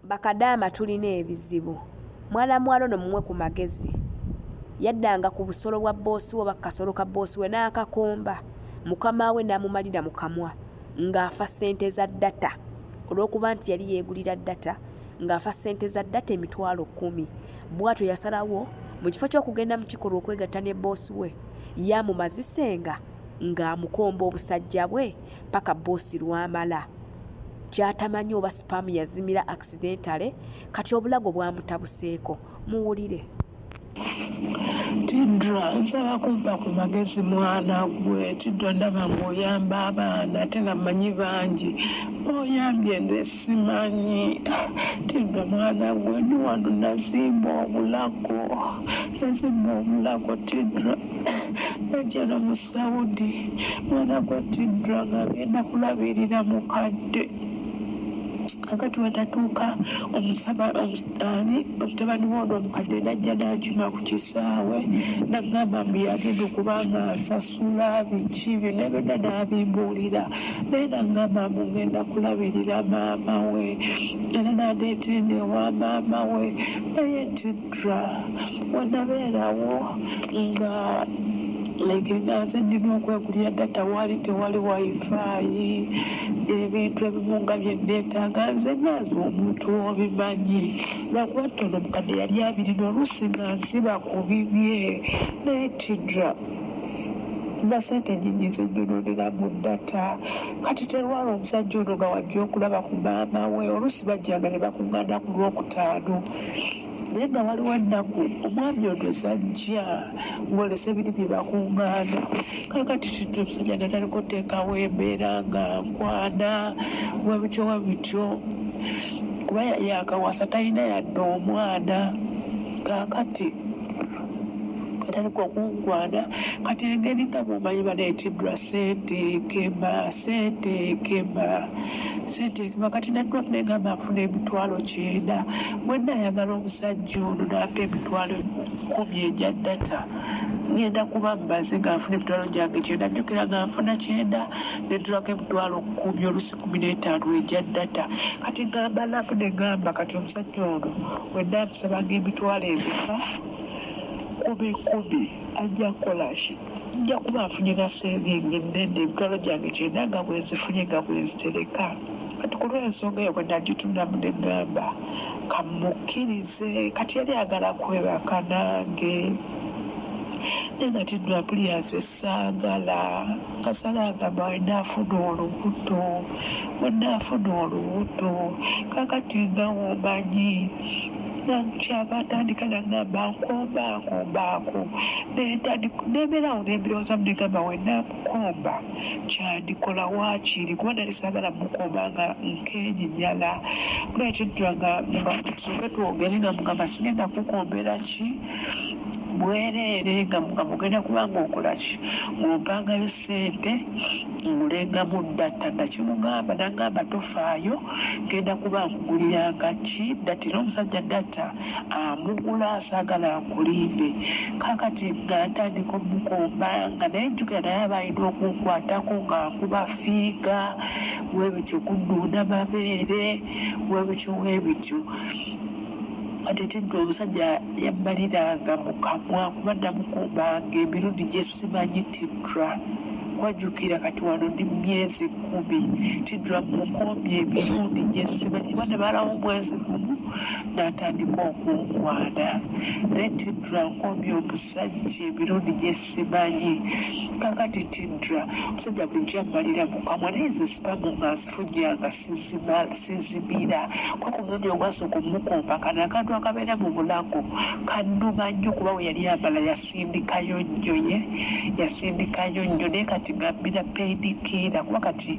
Bakadaama tulina ebizibu. Mwana muwala ono mumwe ku magezi. Yaddanga ku busolo bwa boosi we oba kasolo ka boosi we n'akakomba. Mukama we n'amumalira mukamwa ng'afa ssente za ddata. Olw'okuba nti yali yeegulira ddata ng'afa ssente za ddata emitwalo 10. Bw'atyo yasalawo mu kifo ky'okugenda mu kikolwa okwegatta ne boosi we yamumazisenga ng'amukomba obusajja bwe paka boosi lwamala. Kyatamanyi oba sipaamu yazimira accidentale kati obulago bwamutabuseeko. Muwulire. Tidra nsaba kumpa ku magezi mwana gwe. Tidra ndaba ng'oyamba abaana ate nga mmanyi bangi. Oyambye nze simanyi. Tidra mwana gwe ndi wano nazimba obulago Tidra. Najja no mu Saudi mwana gwe Tidra ng'agenda kulabirira mukadde. Kakati watatuuka omutabani w'ono omukadde najja n'akima ku kisaawe n'agamba mbu yagenda okuba nga asasula biki byonna byonna n'abimbuulira naye n'agamba mbu ngenda kulabirira maama we era n'aleeta eno ewa maama we. Naye Tidra wanabeerawo nga nga nze ndina okwegulira ddata waali tewali wifi ebintu ebimu nga bye nneetaaga nze ngazi omuntu obimanyi lwakuba ttono omukadde yali abirina oluusi nga nsiba ku bibye. Naye Tidra nga sente nnyingi zenyonoonera mu ddata kati terwala omusajja ono nga wajja okulaba ku maama we oluusi bajjanga ne bakuŋŋaana ku Lwokutaano. Naye nga waliwo ennaku omwami ono zajja ng'olese biri bye bakuŋŋaana. Kakati Tidra omusajja nataliko teekawo embeera nga nkwana webityo kuba yakawasa talina yadde omwana. Kakati ataliko okunkwana kati engeri nga mumanyi banaye Tidra sente ekema kati naddwa negamba nfuna emitwalo 9 mwenna ayagala omusajja ono n'ampa emitwalo 10 egya ddata ngenda kuba mbaze nga nfuna emitwalo gyange 9 jjukira nga nfuna 9 netulako emitwalo 10 oluusi 15 egya ddata. Kati ngamba lapu negamba kati omusajja ono wenna amusabanga emitwalo ebika 10 ajja kukola ki? Nja kuba nfunye na sevingi nnene emitwalo gyange 9 nga bwenzifunye nga bwenzitereka. Kati ku lw'ensonga eyo bwe nagitundamu negamba kamukkirize kati yali agala kwebaka nange. Naye nga Tidra mpulyanze saagala kasala ngamba wenaafuna olubuto kakati nga womanyi kyava atandika nagamba nkombaako nebeerawo nebirowoozamu negamba wenamukomba kyandikola waakiri kuba nali saagala mukomba nga nkenyinyala. Naye Tidra nga tusooke twogere nga mugamba sigenda kukombera ki bwereere nga mugenda kubanga okola ki ng'ompangayo ssente ngulengamu ddata. Nakimugamba nagamba tofaayo genda kuba nkuguliranga ki ddata era omusajja ddata amugula asaagala akulimbe. Kakati nga ntandika omukomba nga naye njukira naye aba alina okunkwatako nga nkuba fiiga webityo kunnuuna mabeere webityo. Kati Tidra omusajja yammaliranga mukamwa kuba namukumbanga emirundi gye simanyi Tidra. Wajjukira kati wano ndi myezi 10 Tidra mukombye emirundi gye simanyi kuba nabalawo omwezi gumu n'atandika okunkwana. Naye Tidra nkombye omusajja emirundi gye simanyi. Kakati Tidra omusajja bulijjo ammalira mukamwa naye nze sipamu nga nzifunnyanga sizimira kuba ku mulundi ogwasooka omukomba kano akantu akabeera mu bulago kannuma nnyo kuba we yali yambala yasindikayo nnyo naye kati ngambira paidikiira kuba kati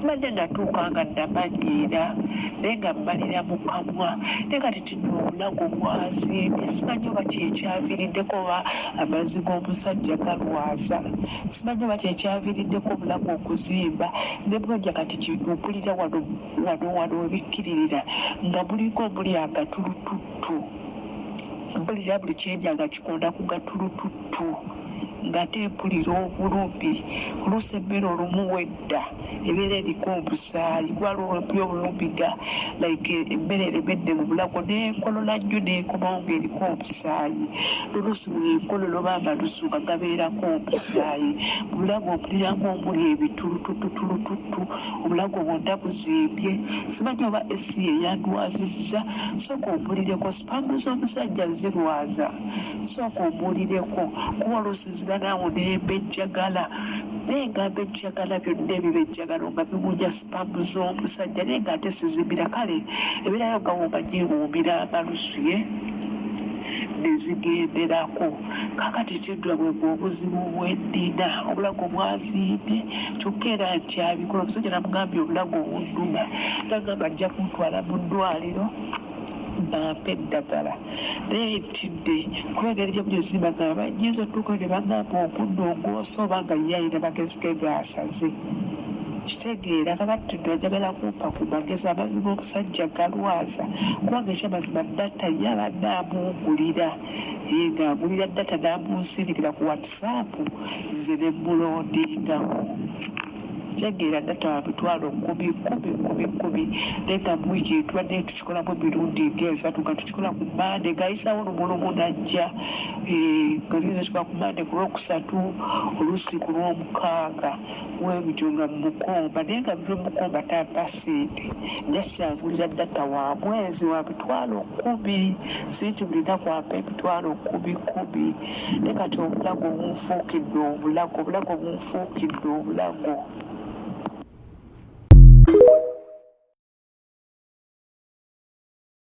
mbadde natuuka nga namanyiira naye nga mmalira mukamwa. Naye kati Tidra obulago bwazimbye simanyi oba kyekyaviiriddeko oba amazzi g'omusajja galwaza simanyi oba kyekyaviiriddeko obulago okuzimba ne bwojja kati kintu mpulira wano webikkiririra nga buliko omuli agatulututtu mpulira buli kyendya nga kikonda ku gatulututtu ng'ate mpulira obulumbi oluusi emmere olumuwedda ebeera eriko omusaayi kuba lwempulira obulumbi nga like emmere eremedde mu bulago n'enkolola nnyo n'ekomawo ng'eriko omusaayi n'oluusi bwenkolola oba amalusu nga gabeerako omusaayi mu bulago mpuliramu omuli ebitulutututulututu obulago bwonna buzimbye simanyi oba esi eyandwazizza sooka ompulireko sipamu z'omusajja zirwaza sooka ompulireko kuba olusinzira naawo n'embejjagala naye nga mbejjagala byonna ebibejjagalo nga biwunya sipamu z'omusajja naye nga ate sizimira kale ebeerayo nga womanyiruumira amalusu ye nezigenderako kakati kiddwa bwebwe obuzibu bwendina obulago bwazimbye kyokka era nkyabikola omusajja namugambye obulago bunnuma nagamba ajja kuntwala mu ddwaliro bampe eddagala naye ntidde kuba engeri gyebulizimba nga banyiza otuukayo ne bagamba omuddo ogwosa oba nga ye alina magezi ge gasaze kitegeera kakati njagala kumpa ku magezi amazima omusajja galwaza kubanga ekyamazima data ye abadde amuwugulira ng'agulira data n'amunsindikira ku whatsapp ze ne mulondingamu kitegeera data wa mitwalo 10 naye nga mu wiiki tubadde tukikolamu emirundi ng'esatu nga tukikola ku mande ng'ayisawo lumulumu najja ngaliza kikola ku mande ku lwokusatu oluusi ku lwomukaaga webityo nga mumukomba naye nga biri mukomba tampa sente jasangulira data wa mwezi wa mitwalo 10 sente bulina kwampa emitwalo 10 naye kati obulago bunfuukidde obulago bunfuukidde obulago